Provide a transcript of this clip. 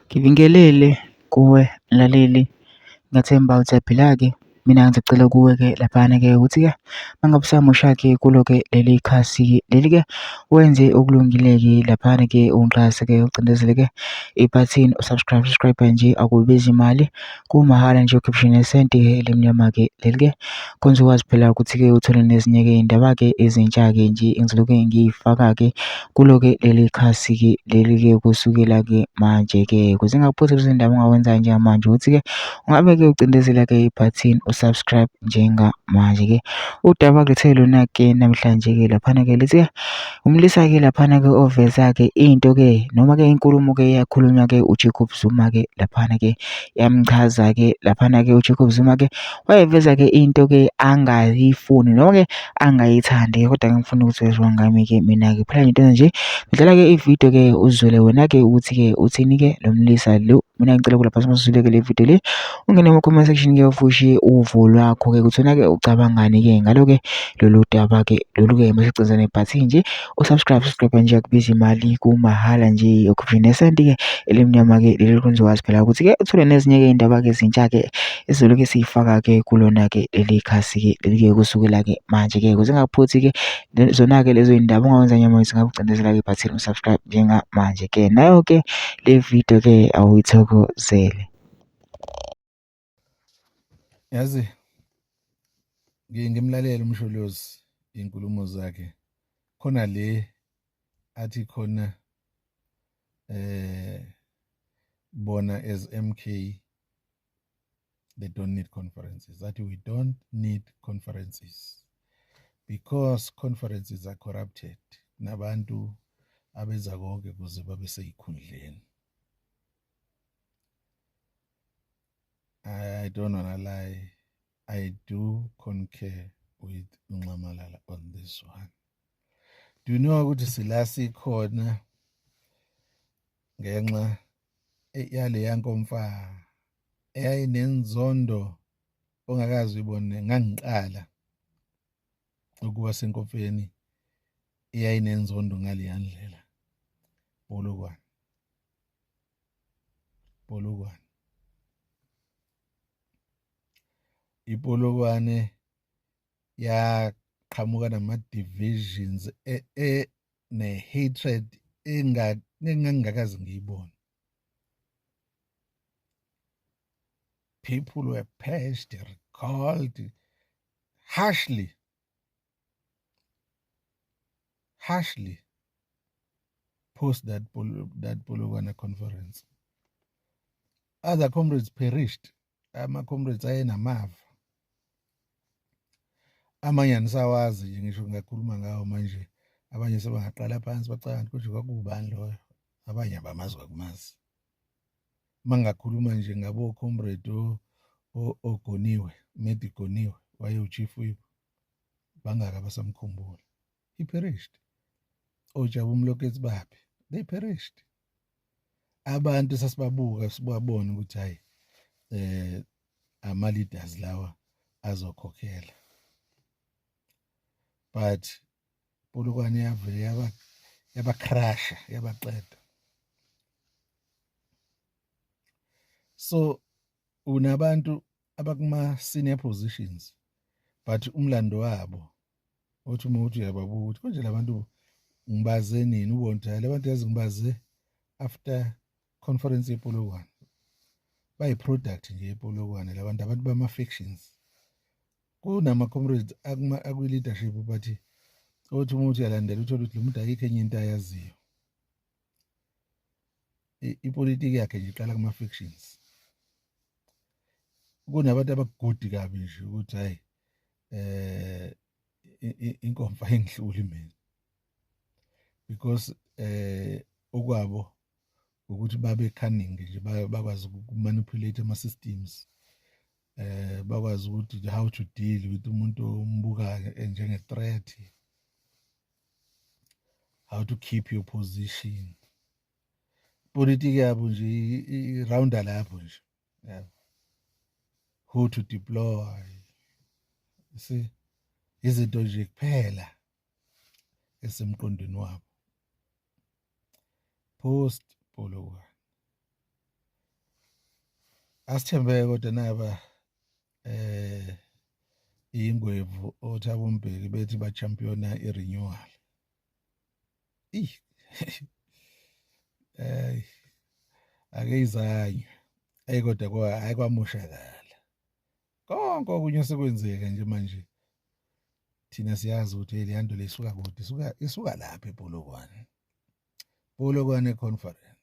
Ngibingelele kuwe mlaleli, ngiyathemba uyaphila-ke. Mina ngicela kuwe-ke laphana-ke ukuthi-ke uma ngabe usamusha-ke kulo-ke leli khasi leli-ke wenze okulungile-ke laphana-ke ungixhase-ke ucindezele-ke ibhathini subscribe nje akubizi imali, kumahhala nje ukhipha nesenti-ke elimnyama-ke leli-ke kwenza ukwazi phela ukuthi-ke uthole nezinye-ke iy'ndaba-ke ezintsha-ke nje engizoloke ngiy'faka-ke kulo-ke leli khasi-ke leli-ke kusukela-ke manje-ke ukuze ngingakuphuthi lezi ndaba ongawenzayo njengamanje ukuthi-ke ungabe-ke ucindezela-ke ibhathini usubscribe njengamanje-ke. Udaba kulithe lona-ke namhlanje-ke laphana-ke lithi-ke umlisa-ke laphana-ke oveza-ke into-ke noma-ke inkulumo-ke yakhulunywa-ke uJacob Zuma-ke laphana-ke yamchaza-ke laphana-ke uJacob Zuma-ke wayeveza-ke into-ke angayifuni noma-ke angayithandi-ke kodwa ngifuna ukuthi weziwa ngami-ke mina-ke phela into nje ngidlala-ke ividiyo-ke uzwele wena-ke ukuthi-ke uthini-ke lo mlisa lo. Mina ngicela kulapha masizuleke le video le ungene kuma-comment section-ke ufushe uvo lwakho-ke ukuthi wena-ke ucabangani-ke ngalo-ke lolu daba-ke lolu-ke masicindezela nebhathini nje subscribe nje akubizi imali kumahhala nje ukhipha nesenti-ke elimnyama-ke leli kwenziwazi phela ukuthi-ke uthole nezinye-ke iy'ndaba-ke ezintsha-ke esizoloke siy'faka-ke kulona-ke leli khasi-ke leli-ke kusukela-ke manje-ke ukuze ngingakuphuthi-ke zona-ke lezo y'ndaba ongawenza njengamanje singakucindezela-ke ibhathini subscribe njengamanje-ke nayo-ke le video-ke awuyithokozele. Yazi ngimlalela umsholozi inkulumo zakhe khona le athi khona bona as MK they don't need conferences, that we don't need conferences because conferences are corrupted, nabantu abeza konke kuze babe seyikhundleni. I don't wanna lie, I do concur with Nxamalala on this one. Do you know ukuthi sila sikhona ngenxa yale yankomfa eyayinenzondo ongakazi uyibone ngangiqala ukuba senkompeni eyayinenzondo ngaleya ndlela. Polokwane iPolokwane yaqhamuka nama-divisions ne-hatred engangingakaze ngiyibone. People were bashed, recalled harshly post that Polokwane conference. Other comrades perished. Ama-comrades ayenamava. Amanye anisawazi nje ngisho ngakhuluma ngawo manje. Abanye sebangaqala phansi bacabanga ukuthi kwakubani loyo. Abanye abamazi kwakumazi. Mangakhuluma nje ngabo comrade ogoniwe, Medi Goniwe, waye uchief whip. Bangaka basamkhumbula. He perished. Ojabu Mlokethi Baphi, they perished. Abantu sasibabuka sibabona ukuthi hayi ama leaders lawa azokhokhela. But Polokwane yavele yabacrasha, yabaqeda. So unabantu abakuma senior positions but umlando wabo uthi uma uthi uyababuka ukuthi konje labantu ngibaze nini ubonta labantu yazi ngibaze after conference yePolokwane bayi product nje yePolokwane labantu abantu bama factions kunama comrades akwi leadership bathi uthi uma uthi uyalandela uthola ukuthi lo muntu ayikho enye into ayaziyo. Ipolitiki yakhe nje iqala kuma factions. Kunabantu abagudi kabi nje ukuthi hayi inkomfa engihluli mina because okwabo ukuthi babe cunning nje bakwazi ukumanipulate ama systems, bakwazi ukuthi how to deal with umuntu ombuka njenge threat, how to keep your position. Politiki yabo nje rounda lapho nje, yabo, who to deploy, see izinto nje kuphela esemqondweni wabo post Polokwane. asithembeke kodwa naba ingwevu oThabo Mbeki bethi ba championa irenewal. Eh ake izanywe kodwa ayikwamoshakala konke okunye sekwenzeka nje manje thina siyazi ukuthi leyanto lesuka kude isuka lapha ePolokwane Conference.